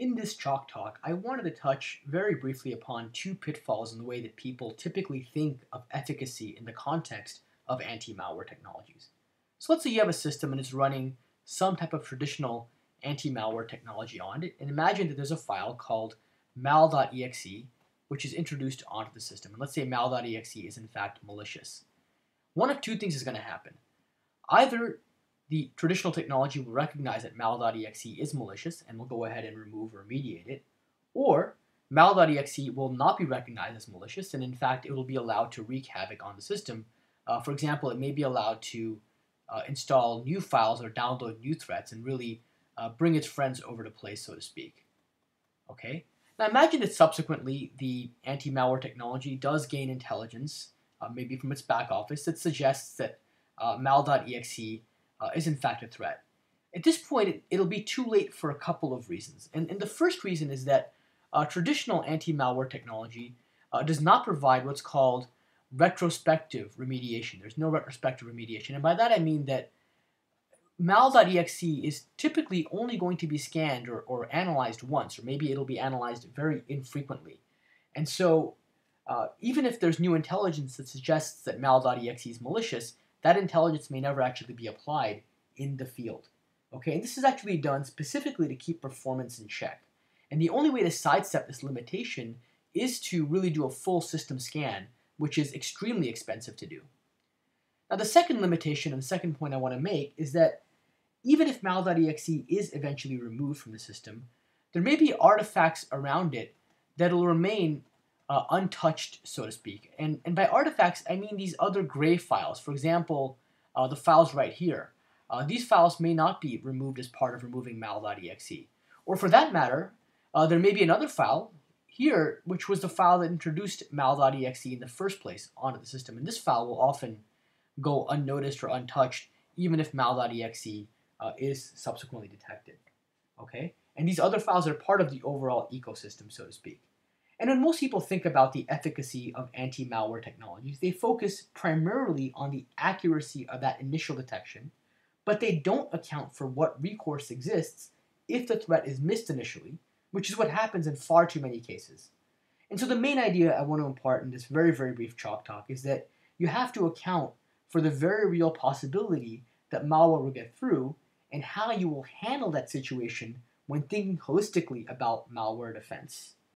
In this Chalk Talk, I wanted to touch very briefly upon two pitfalls in the way that people typically think of efficacy in the context of anti-malware technologies. So let's say you have a system and it's running some type of traditional anti-malware technology on it, and imagine that there's a file called mal.exe which is introduced onto the system. And let's say mal.exe is in fact malicious. One of two things is going to happen. Either the traditional technology will recognize that mal.exe is malicious and will go ahead and remove or remediate it, or mal.exe will not be recognized as malicious, and in fact it will be allowed to wreak havoc on the system. For example, it may be allowed to install new files or download new threats and really bring its friends over to play, so to speak. Okay. Now imagine that subsequently the anti-malware technology does gain intelligence, maybe from its back office, that suggests that mal.exe is in fact a threat. At this point, it'll be too late for a couple of reasons. And the first reason is that traditional anti-malware technology does not provide what's called retrospective remediation. There's no retrospective remediation. And by that I mean that mal.exe is typically only going to be scanned or analyzed once, or maybe it'll be analyzed very infrequently. And so even if there's new intelligence that suggests that mal.exe is malicious, that intelligence may never actually be applied in the field. Okay, and this is actually done specifically to keep performance in check. And the only way to sidestep this limitation is to really do a full system scan, which is extremely expensive to do. Now the second limitation and the second point I want to make is that even if mal.exe is eventually removed from the system, there may be artifacts around it that will remain untouched, so to speak. And by artifacts, I mean these other gray files. For example, the files right here. These files may not be removed as part of removing mal.exe. Or for that matter, there may be another file here, which was the file that introduced mal.exe in the first place onto the system. And this file will often go unnoticed or untouched, even if mal.exe is subsequently detected. Okay? And these other files are part of the overall ecosystem, so to speak. And when most people think about the efficacy of anti-malware technologies, they focus primarily on the accuracy of that initial detection, but they don't account for what recourse exists if the threat is missed initially, which is what happens in far too many cases. And so the main idea I want to impart in this very, very brief Chalk Talk is that you have to account for the very real possibility that malware will get through and how you will handle that situation when thinking holistically about malware defense.